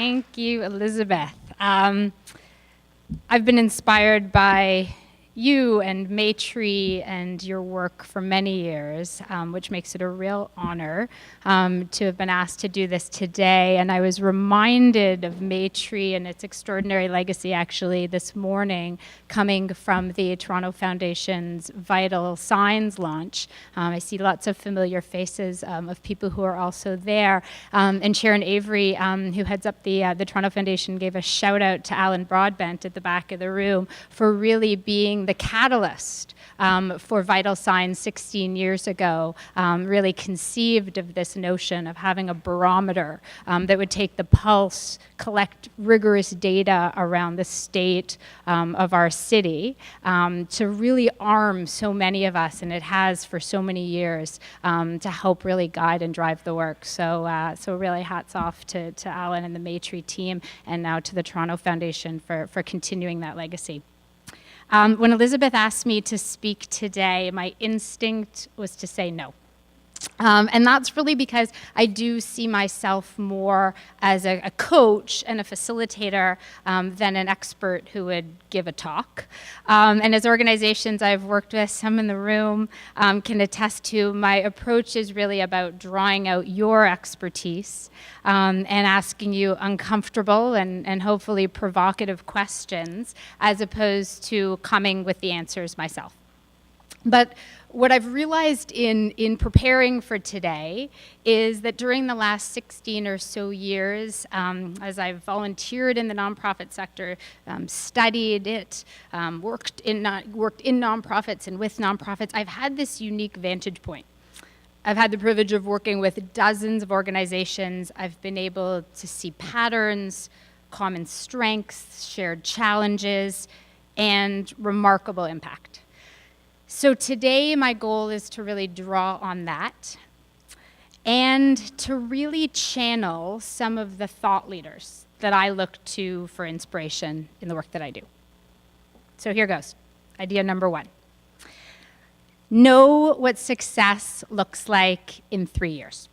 Thank you, Elizabeth. I've been inspired by you and Maytree and your work for many years, which makes it a real honor to have been asked to do this today. And I was reminded of Maytree and its extraordinary legacy actually this morning, coming from the Toronto Foundation's Vital Signs launch. I see lots of familiar faces of people who are also there. And Sharon Avery, who heads up the Toronto Foundation, gave a shout out to Alan Broadbent at the back of the room for really being the catalyst for Vital Signs 16 years ago, really conceived of this notion of having a barometer that would take the pulse, collect rigorous data around the state of our city to really arm so many of us, and it has for so many years, to help really guide and drive the work. So really hats off to Alan and the Maytree team, and now to the Toronto Foundation for continuing that legacy. When Elizabeth asked me to speak today, my instinct was to say no. And that's really because I do see myself more as a coach and a facilitator than an expert who would give a talk. And as organizations I've worked with, some in the room can attest to, my approach is really about drawing out your expertise and asking you uncomfortable and hopefully provocative questions, as opposed to coming with the answers myself. But what I've realized in preparing for today is that during the last 16 or so years, as I've volunteered in the nonprofit sector, studied it, worked in nonprofits and with nonprofits, I've had this unique vantage point. I've had the privilege of working with dozens of organizations. I've been able to see patterns, common strengths, shared challenges, and remarkable impact. So today, my goal is to really draw on that and to really channel some of the thought leaders that I look to for inspiration in the work that I do. So here goes. Idea number one. Know what success looks like in 3 years.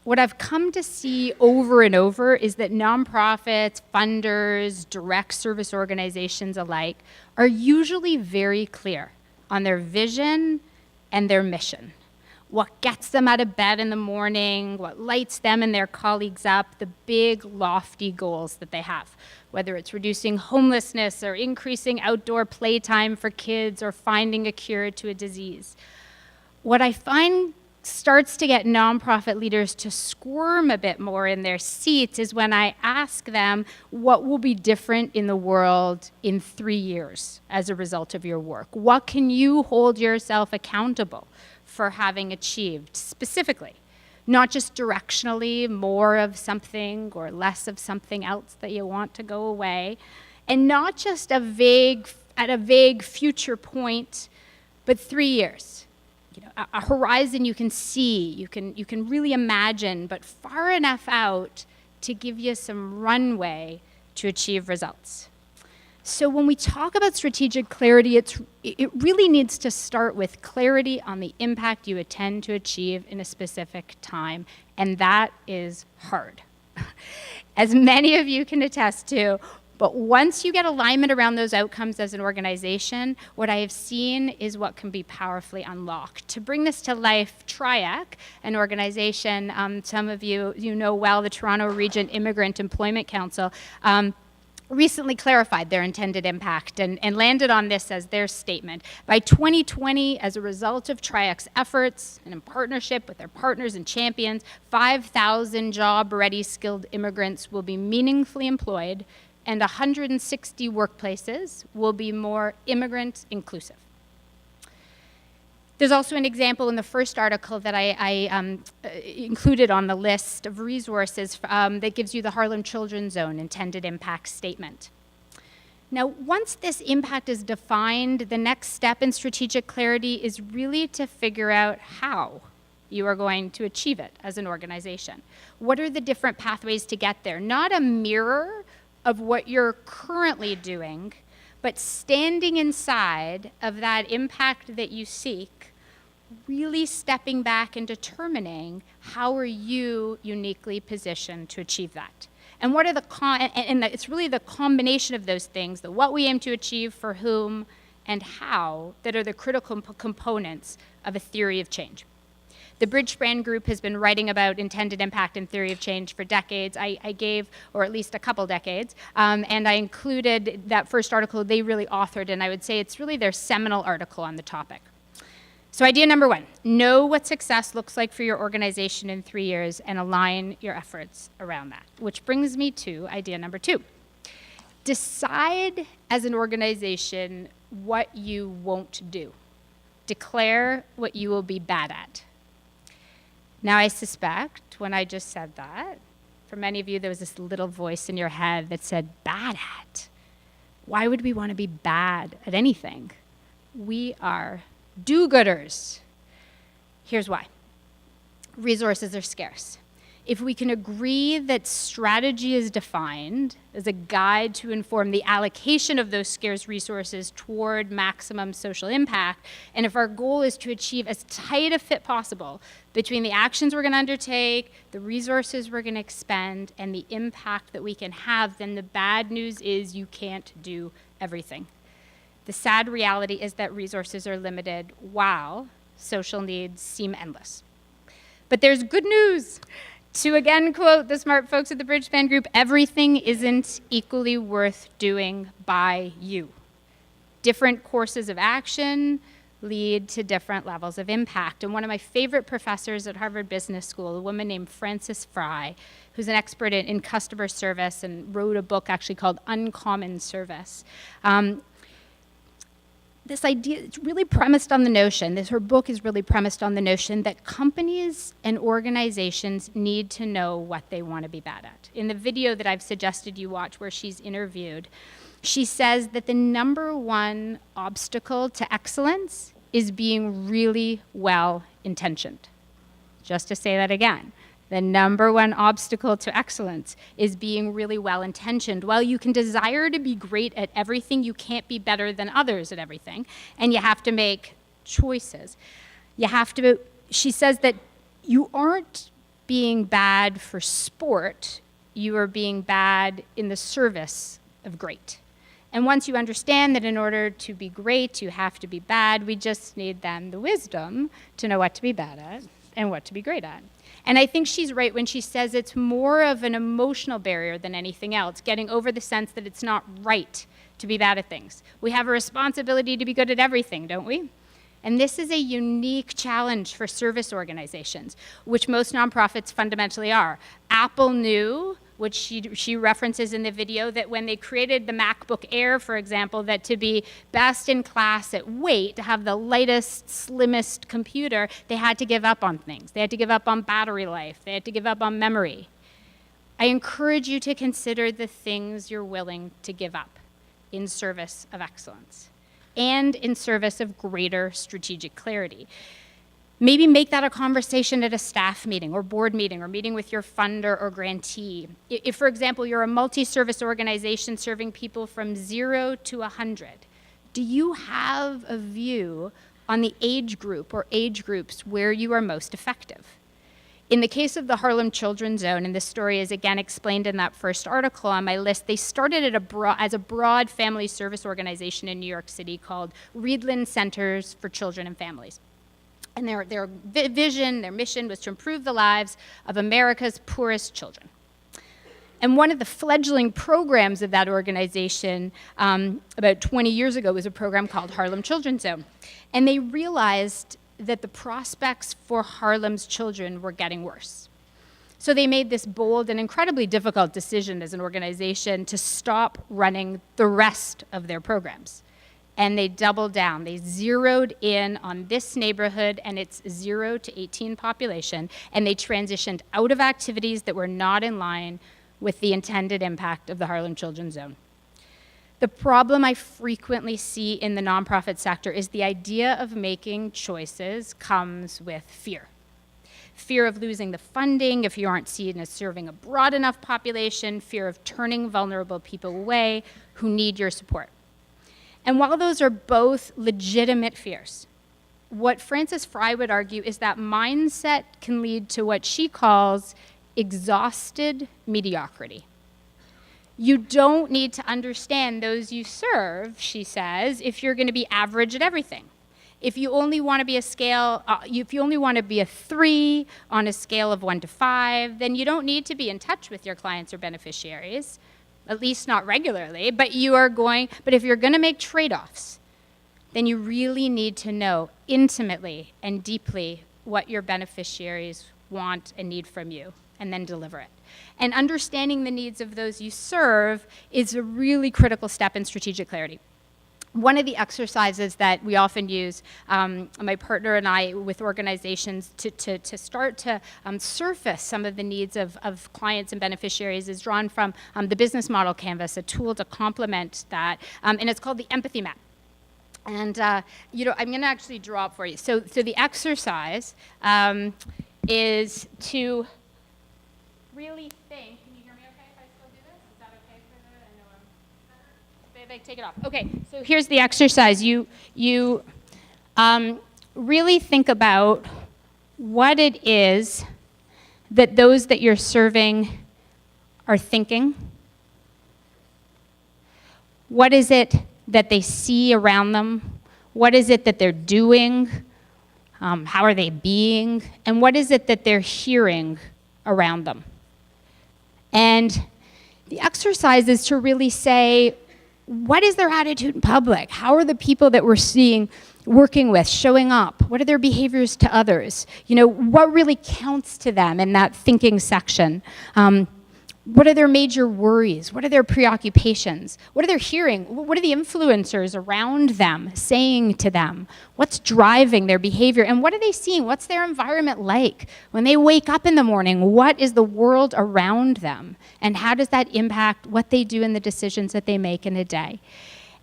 What I've come to see over and over is that nonprofits, funders, direct service organizations alike are usually very clear on their vision and their mission. What gets them out of bed in the morning, what lights them and their colleagues up, the big, lofty goals that they have, whether it's reducing homelessness or increasing outdoor playtime for kids or finding a cure to a disease. What I find starts to get nonprofit leaders to squirm a bit more in their seats is when I ask them what will be different in the world in 3 years as a result of your work. What can you hold yourself accountable for having achieved specifically? Not just directionally, more of something or less of something else that you want to go away, and not just at a vague future point, but 3 years. A horizon you can see, you can really imagine, but far enough out to give you some runway to achieve results. So when we talk about strategic clarity, it really needs to start with clarity on the impact you intend to achieve in a specific time, and that is hard. As many of you can attest to, but once you get alignment around those outcomes as an organization, what I have seen is what can be powerfully unlocked. To bring this to life, TRIAC, an organization some of you know well, the Toronto Region Immigrant Employment Council, recently clarified their intended impact and landed on this as their statement. By 2020, as a result of TRIAC's efforts and in partnership with their partners and champions, 5,000 job-ready skilled immigrants will be meaningfully employed, and 160 workplaces will be more immigrant inclusive. There's also an example in the first article that I included on the list of resources that gives you the Harlem Children's Zone intended impact statement. Now, once this impact is defined, the next step in strategic clarity is really to figure out how you are going to achieve it as an organization. What are the different pathways to get there? Not a mirror of what you're currently doing, but standing inside of that impact that you seek, really stepping back and determining how are you uniquely positioned to achieve that. And what are it's really the combination of those things, the what we aim to achieve, for whom, and how, that are the critical components of a theory of change. The Bridgespan Group has been writing about intended impact and theory of change for decades. I gave, or at least a couple decades, and I included that first article they really authored, and I would say it's really their seminal article on the topic. So idea number 1, know what success looks like for your organization in 3 years and align your efforts around that, which brings me to idea number 2. Decide as an organization what you won't do. Declare what you will be bad at. Now, I suspect when I just said that, for many of you, there was this little voice in your head that said, bad at? Why would we want to be bad at anything? We are do-gooders. Here's why. Resources are scarce. If we can agree that strategy is defined as a guide to inform the allocation of those scarce resources toward maximum social impact, and if our goal is to achieve as tight a fit possible between the actions we're going to undertake, the resources we're going to expend, and the impact that we can have, then the bad news is you can't do everything. The sad reality is that resources are limited while social needs seem endless. But there's good news. To again quote the smart folks at the Bridgespan Group, everything isn't equally worth doing by you. Different courses of action lead to different levels of impact. And one of my favorite professors at Harvard Business School, a woman named Frances Fry, who's an expert in customer service and wrote a book actually called Uncommon Service. This idea, it's really premised on the notion, her book is really premised on the notion that companies and organizations need to know what they want to be bad at. In the video that I've suggested you watch where she's interviewed, she says that the number one obstacle to excellence is being really well-intentioned. Just to say that again. The number one obstacle to excellence is being really well-intentioned. While you can desire to be great at everything, you can't be better than others at everything, and you have to make choices. She says that you aren't being bad for sport, you are being bad in the service of great. And once you understand that in order to be great, you have to be bad, we just need then the wisdom to know what to be bad at and what to be great at. And I think she's right when she says it's more of an emotional barrier than anything else, getting over the sense that it's not right to be bad at things. We have a responsibility to be good at everything, don't we? And this is a unique challenge for service organizations, which most nonprofits fundamentally are. Apple knew, which she references in the video, that when they created the MacBook Air, for example, that to be best in class at weight, to have the lightest, slimmest computer, they had to give up on things. They had to give up on battery life. They had to give up on memory. I encourage you to consider the things you're willing to give up in service of excellence and in service of greater strategic clarity. Maybe make that a conversation at a staff meeting or board meeting or meeting with your funder or grantee. If, for example, you're a multi-service organization serving people from 0 to 100, do you have a view on the age group or age groups where you are most effective? In the case of the Harlem Children's Zone, and this story is again explained in that first article on my list, they started as a broad family service organization in New York City called Reedland Centers for Children and Families. And their vision, their mission was to improve the lives of America's poorest children. And one of the fledgling programs of that organization about 20 years ago was a program called Harlem Children's Zone. And they realized that the prospects for Harlem's children were getting worse. So they made this bold and incredibly difficult decision as an organization to stop running the rest of their programs. And they doubled down. They zeroed in on this neighborhood and its 0 to 18 population, and they transitioned out of activities that were not in line with the intended impact of the Harlem Children's Zone. The problem I frequently see in the nonprofit sector is the idea of making choices comes with fear. Fear of losing the funding if you aren't seen as serving a broad enough population, fear of turning vulnerable people away who need your support. And while those are both legitimate fears, what Frances Fry would argue is that mindset can lead to what she calls exhausted mediocrity. You don't need to understand those you serve, she says, if you're going to be average at everything. If you only want to be if you only want to be a 3 on a scale of 1 to 5, then you don't need to be in touch with your clients or beneficiaries, at least not regularly. But if you're going to make trade-offs, then you really need to know intimately and deeply what your beneficiaries want and need from you, and then deliver it. And understanding the needs of those you serve is a really critical step in strategic clarity. One of the exercises that we often use, my partner and I, with organizations to start to surface some of the needs of clients and beneficiaries is drawn from the business model canvas, a tool to complement that, and it's called the empathy map. And I'm going to actually draw it for you. So the exercise is to really think. Can you hear me okay if I still do this? Is that okay for the? I know I'm. Babe, take it off. Okay. So here's the exercise. You really think about what it is that those that you're serving are thinking. What is it that they see around them? What is it that they're doing? How are they being? And what is it that they're hearing around them? And the exercise is to really say, what is their attitude in public? How are the people that we're seeing, working with, showing up? What are their behaviors to others? What really counts to them in that thinking section? What are their major worries? What are their preoccupations? What are they hearing? What are the influencers around them saying to them? What's driving their behavior? And what are they seeing? What's their environment like? When they wake up in the morning, what is the world around them? And how does that impact what they do and the decisions that they make in a day?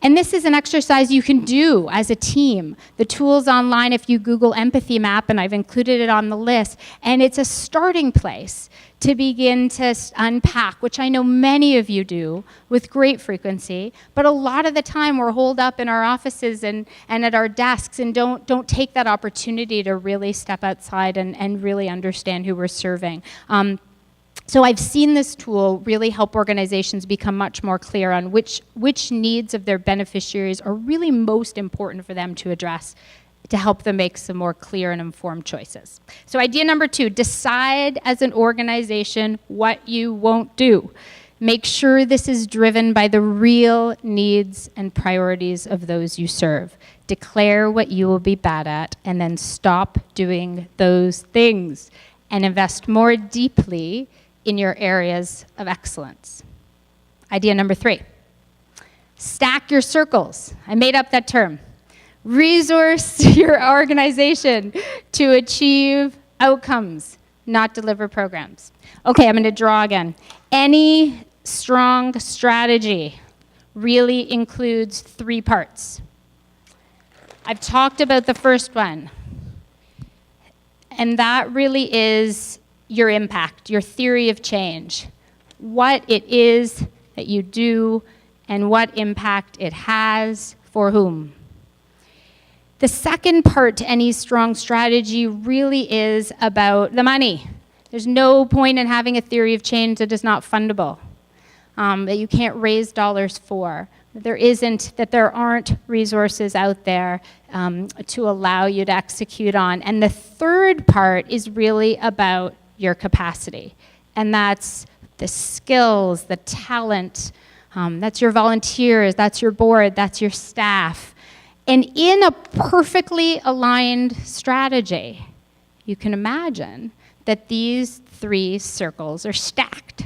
And this is an exercise you can do as a team. The tool's online if you Google empathy map, and I've included it on the list. And it's a starting place to begin to unpack, which I know many of you do with great frequency, but a lot of the time we're holed up in our offices and at our desks and don't take that opportunity to really step outside and really understand who we're serving. So I've seen this tool really help organizations become much more clear on which needs of their beneficiaries are really most important for them to address to help them make some more clear and informed choices. So idea number 2, decide as an organization what you won't do. Make sure this is driven by the real needs and priorities of those you serve. Declare what you will be bad at, and then stop doing those things and invest more deeply in your areas of excellence. Idea number 3, stack your circles. I made up that term. Resource your organization to achieve outcomes, not deliver programs. Okay, I'm going to draw again. Any strong strategy really includes 3 parts. I've talked about the first one, and that really is your impact, your theory of change, what it is that you do and what impact it has for whom. The second part to any strong strategy really is about the money. There's no point in having a theory of change that is not fundable, that you can't raise dollars for. There aren't resources out there to allow you to execute on. And the third part is really about your capacity. And that's the skills, the talent, that's your volunteers, that's your board, that's your staff. And in a perfectly aligned strategy, you can imagine that these 3 circles are stacked,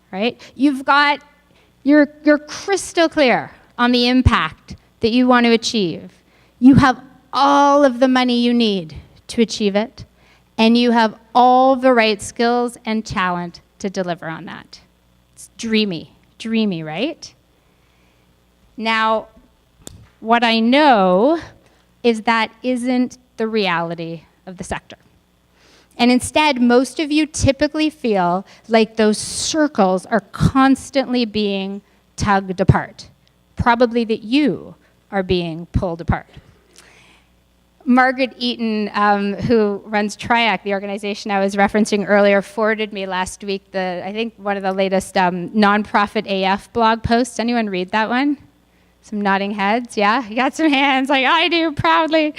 right? You're crystal clear on the impact that you want to achieve. You have all of the money you need to achieve it, and you have all the right skills and talent to deliver on that. It's dreamy, right? Now, what I know is that isn't the reality of the sector. And instead, most of you typically feel like those circles are constantly being tugged apart. Probably that you are being pulled apart. Margaret Eaton, who runs Triac, the organization I was referencing earlier, forwarded me last week I think one of the latest nonprofit AF blog posts. Anyone read that one? Some nodding heads, yeah? You got some hands, like I do, proudly.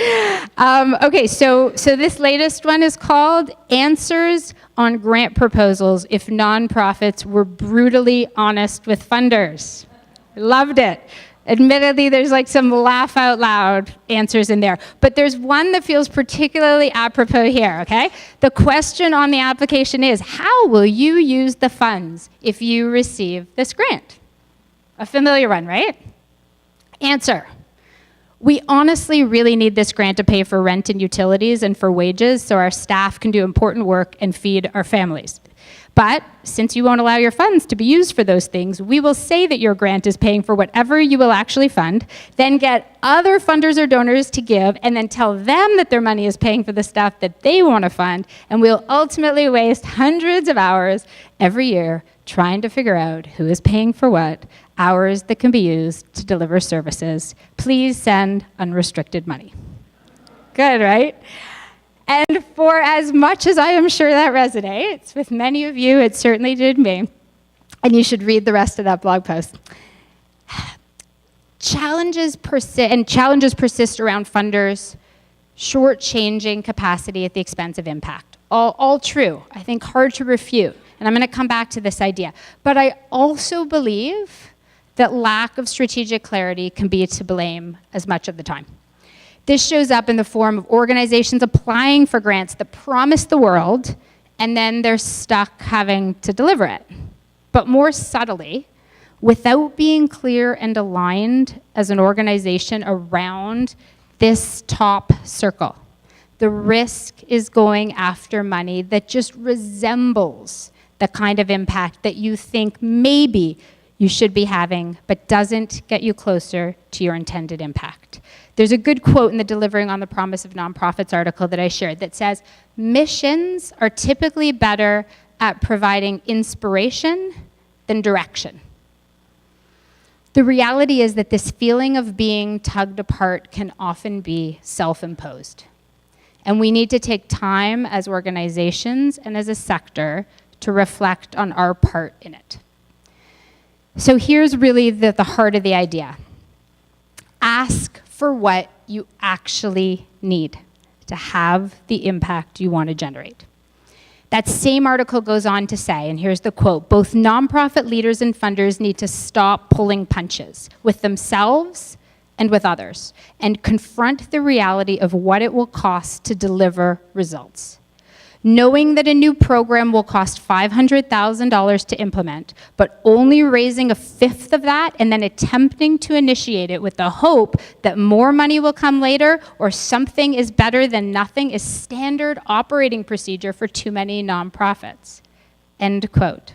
Okay, so this latest one is called Answers on Grant Proposals If Nonprofits Were Brutally Honest with Funders. Loved it. Admittedly, there's like some laugh out loud answers in there, but there's one that feels particularly apropos here, okay? The question on the application is, how will you use the funds if you receive this grant? A familiar one, right? Answer: we honestly really need this grant to pay for rent and utilities and for wages so our staff can do important work and feed our families. But since you won't allow your funds to be used for those things, we will say that your grant is paying for whatever you will actually fund, then get other funders or donors to give, and then tell them that their money is paying for the stuff that they want to fund, and we'll ultimately waste hundreds of hours every year trying to figure out who is paying for what, hours that can be used to deliver services. Please send unrestricted money. Good, right? And for as much as I am sure that resonates with many of you, it certainly did me. And you should read the rest of that blog post. Challenges persist around funders shortchanging capacity at the expense of impact. All true, I think hard to refute. And I'm going to come back to this idea. But I also believe that lack of strategic clarity can be to blame as much of the time. This shows up in the form of organizations applying for grants that promise the world, and then they're stuck having to deliver it. But more subtly, without being clear and aligned as an organization around this top circle, the risk is going after money that just resembles the kind of impact that you think maybe you should be having, but doesn't get you closer to your intended impact. There's a good quote in the Delivering on the Promise of Nonprofits article that I shared that says, missions are typically better at providing inspiration than direction. The reality is that this feeling of being tugged apart can often be self-imposed. And we need to take time as organizations and as a sector to reflect on our part in it. So here's really the heart of the idea. Ask for what you actually need to have the impact you want to generate. That same article goes on to say, and here's the quote, both nonprofit leaders and funders need to stop pulling punches with themselves and with others and confront the reality of what it will cost to deliver results. Knowing that a new program will cost $500,000 to implement, but only raising a fifth of that and then attempting to initiate it with the hope that more money will come later or something is better than nothing is standard operating procedure for too many nonprofits. End quote.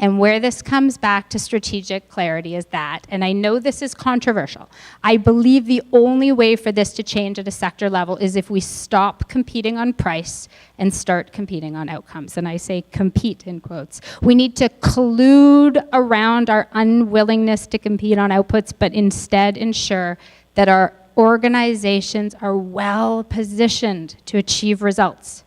And where this comes back to strategic clarity is that, and I know this is controversial, I believe the only way for this to change at a sector level is if we stop competing on price and start competing on outcomes. And I say compete in quotes. We need to collude around our unwillingness to compete on outputs, but instead ensure that our organizations are well positioned to achieve results.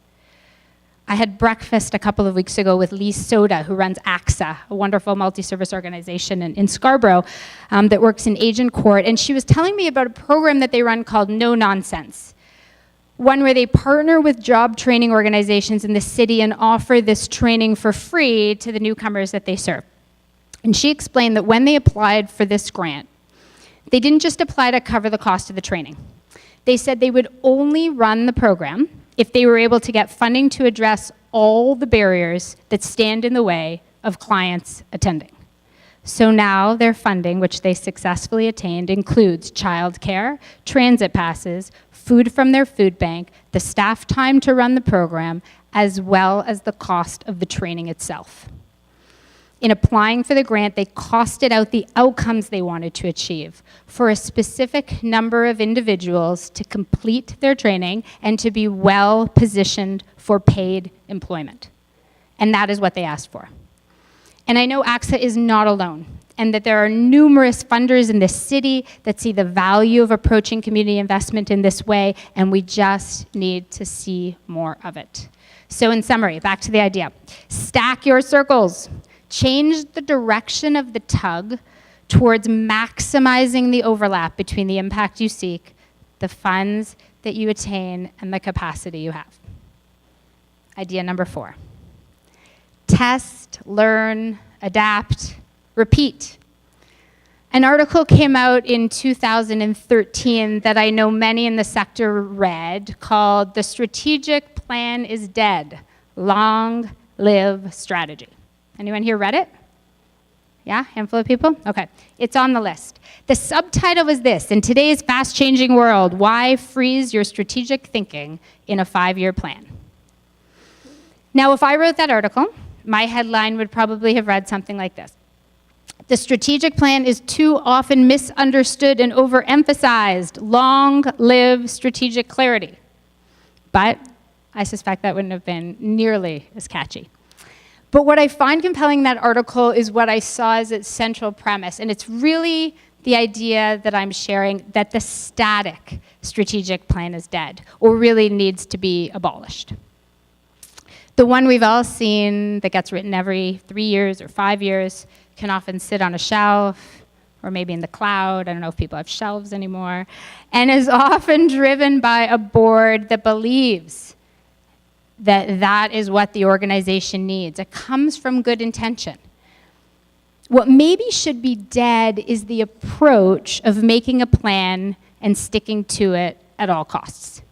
I had breakfast a couple of weeks ago with Lee Soda, who runs AXA, a wonderful multi-service organization in Scarborough that works in agent court. And she was telling me about a program that they run called No Nonsense, one where they partner with job training organizations in the city and offer this training for free to the newcomers that they serve. And she explained that when they applied for this grant, they didn't just apply to cover the cost of the training. They said they would only run the program if they were able to get funding to address all the barriers that stand in the way of clients attending. So now their funding, which they successfully attained, includes childcare, transit passes, food from their food bank, the staff time to run the program, as well as the cost of the training itself. In applying for the grant, they costed out the outcomes they wanted to achieve for a specific number of individuals to complete their training and to be well positioned for paid employment. And that is what they asked for. And I know AXA is not alone. and that there are numerous funders in this city that see the value of approaching community investment in this way, and we just need to see more of it. So in summary, back to the idea. Stack your circles. Change the direction of the tug towards maximizing the overlap between the impact you seek, the funds that you attain, and the capacity you have. Idea number 4. Test, learn, adapt, repeat. An article came out in 2013 that I know many in the sector read called "The Strategic Plan is Dead. Long Live Strategy." Anyone here read it? Yeah, handful of people? Okay, it's on the list. The subtitle is this: "In today's fast-changing world, why freeze your strategic thinking in a 5-year plan?" Now, if I wrote that article, my headline would probably have read something like this: "The strategic plan is too often misunderstood and overemphasized. Long live strategic clarity." But I suspect that wouldn't have been nearly as catchy. But what I find compelling in that article is what I saw as its central premise, and it's really the idea that I'm sharing, that the static strategic plan is dead, or really needs to be abolished. The one we've all seen that gets written every 3 years or 5 years can often sit on a shelf, or maybe in the cloud. I don't know if people have shelves anymore, and is often driven by a board that believes that that is what the organization needs. It comes from good intention. What maybe should be dead is the approach of making a plan and sticking to it at all costs.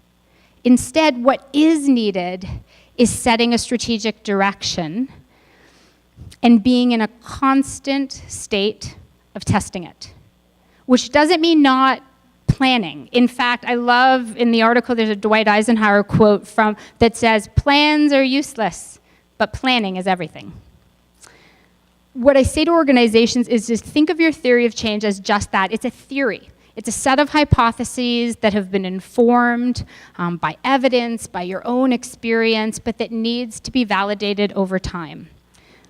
Instead, what is needed is setting a strategic direction and being in a constant state of testing it, which doesn't mean not planning. In fact, I love in the article, there's a Dwight Eisenhower quote that says, "Plans are useless, but planning is everything." What I say to organizations is just think of your theory of change as just that. It's a theory. It's a set of hypotheses that have been informed by evidence, by your own experience, but that needs to be validated over time.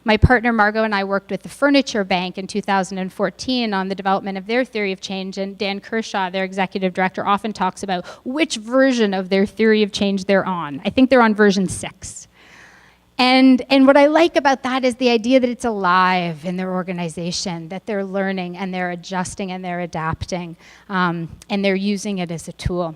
My partner Margot and I worked with the Furniture Bank in 2014 on the development of their theory of change, and Dan Kershaw, their executive director, often talks about which version of their theory of change they're on. I think they're on version 6. And what I like about that is the idea that it's alive in their organization, that they're learning and they're adjusting and they're adapting, and they're using it as a tool.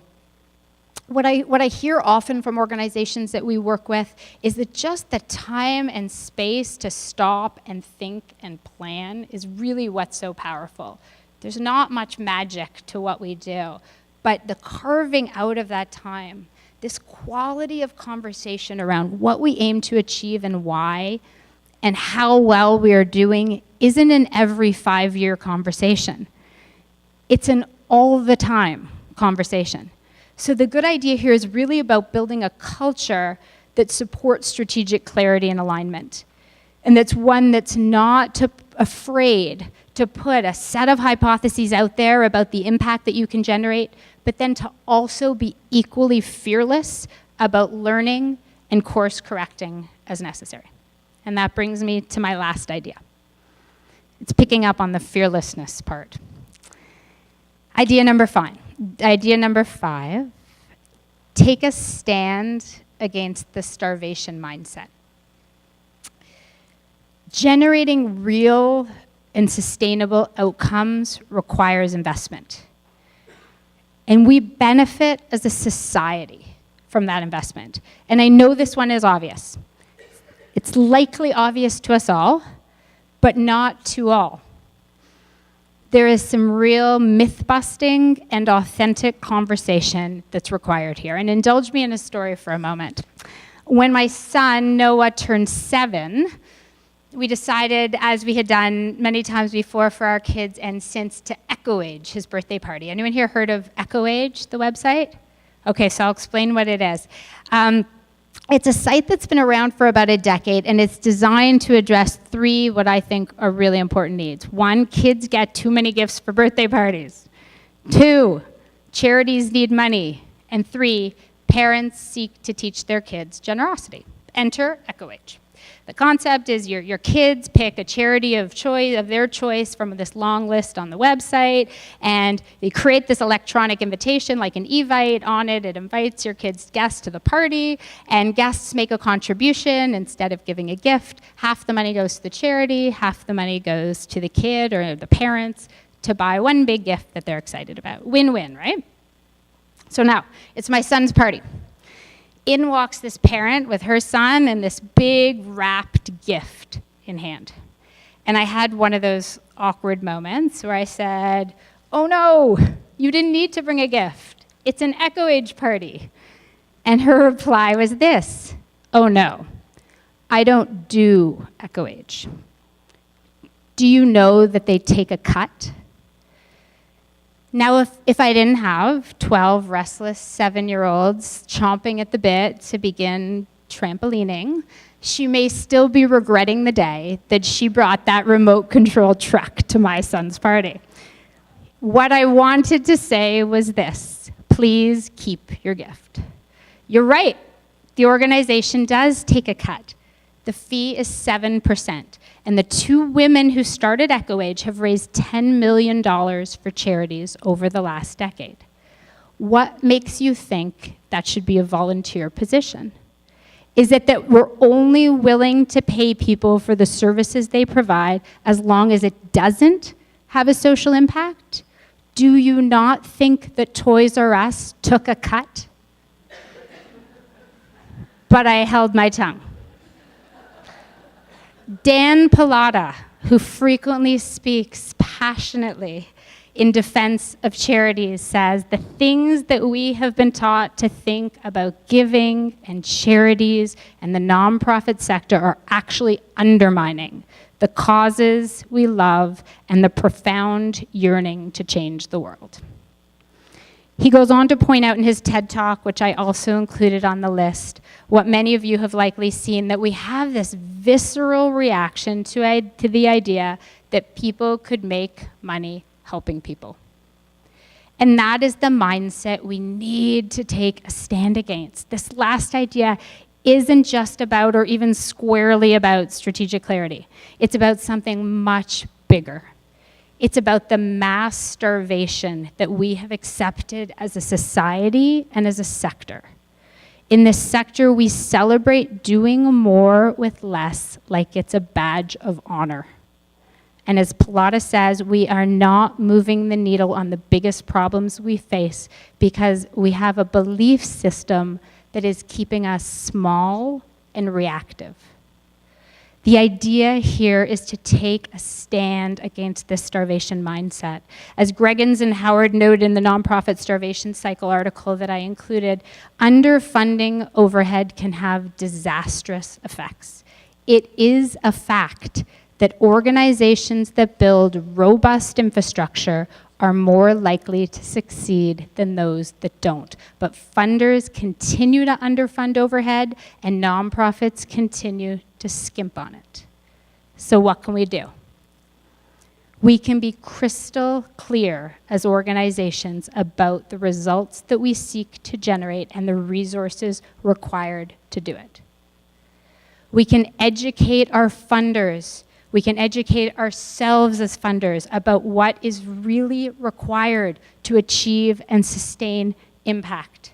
What I hear often from organizations that we work with is that just the time and space to stop and think and plan is really what's so powerful. There's not much magic to what we do, but the carving out of that time, this quality of conversation around what we aim to achieve and why, and how well we are doing, isn't an every 5-year conversation. It's an all the time conversation. So the good idea here is really about building a culture that supports strategic clarity and alignment. And that's one that's not afraid to put a set of hypotheses out there about the impact that you can generate, but then to also be equally fearless about learning and course correcting as necessary. And that brings me to my last idea. It's picking up on the fearlessness part. Idea number 5. Take a stand against the starvation mindset. Generating real and sustainable outcomes requires investment. And we benefit as a society from that investment. And I know this one is obvious. It's likely obvious to us all, but not to all. There is some real myth-busting and authentic conversation that's required here. And indulge me in a story for a moment. When my son, Noah, turned 7, we decided, as we had done many times before for our kids and since, to echo-age his birthday party. Anyone here heard of echo-age, the website? Okay, so I'll explain what it is. It's a site that's been around for about a decade, and it's designed to address 3 what I think are really important needs. 1, kids get too many gifts for birthday parties. 2, charities need money. And 3, parents seek to teach their kids generosity. Enter echo-age. The concept is your kids pick a charity of their choice from this long list on the website, and they create this electronic invitation like an Evite on it. It invites your kids' guests to the party, and guests make a contribution. Instead of giving a gift, half the money goes to the charity, half the money goes to the kid or the parents to buy one big gift that they're excited about. Win-win, right? So now, it's my son's party. In walks this parent with her son and this big wrapped gift in hand. And I had one of those awkward moments where I said, "Oh no, you didn't need to bring a gift. It's an Echo Age party." And her reply was this: "Oh no, I don't do Echo Age. Do you know that they take a cut?" Now, if I didn't have 12 restless 7-year-olds chomping at the bit to begin trampolining, she may still be regretting the day that she brought that remote control truck to my son's party. What I wanted to say was this: please keep your gift. You're right, the organization does take a cut. The fee is 7%. And the 2 women who started Echo Age have raised $10 million for charities over the last decade. What makes you think that should be a volunteer position? Is it that we're only willing to pay people for the services they provide as long as it doesn't have a social impact? Do you not think that Toys R Us took a cut? But I held my tongue. Dan Pallotta, who frequently speaks passionately in defense of charities, says the things that we have been taught to think about giving and charities and the nonprofit sector are actually undermining the causes we love and the profound yearning to change the world. He goes on to point out in his TED Talk, which I also included on the list, what many of you have likely seen, that we have this visceral reaction to the idea that people could make money helping people. And that is the mindset we need to take a stand against. This last idea isn't just about, or even squarely about, strategic clarity. It's about something much bigger. It's about the mass starvation that we have accepted as a society and as a sector. In this sector, we celebrate doing more with less like it's a badge of honor. And as Pallotta says, we are not moving the needle on the biggest problems we face because we have a belief system that is keeping us small and reactive. The idea here is to take a stand against this starvation mindset. As Greggins and Howard noted in the Nonprofit Starvation Cycle article that I included, underfunding overhead can have disastrous effects. It is a fact that organizations that build robust infrastructure are more likely to succeed than those that don't. But funders continue to underfund overhead, and nonprofits continue to skimp on it. So what can we do? We can be crystal clear as organizations about the results that we seek to generate and the resources required to do it. We can educate our funders. We can educate ourselves as funders about what is really required to achieve and sustain impact.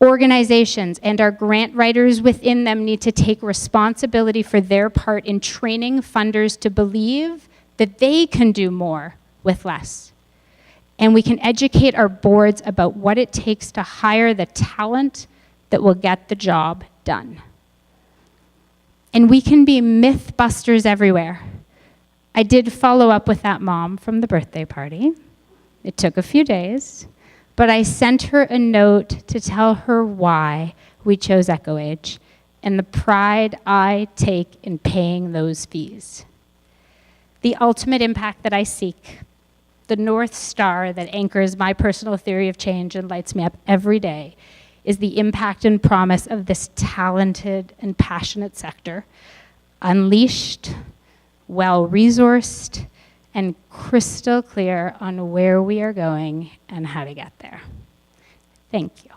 Organizations and our grant writers within them need to take responsibility for their part in training funders to believe that they can do more with less. And we can educate our boards about what it takes to hire the talent that will get the job done. And we can be myth busters everywhere. I did follow up with that mom from the birthday party. It took a few days, but I sent her a note to tell her why we chose Echo Age and the pride I take in paying those fees. The ultimate impact that I seek, the North Star that anchors my personal theory of change and lights me up every day, is the impact and promise of this talented and passionate sector, unleashed, well-resourced, and crystal clear on where we are going and how to get there. Thank you.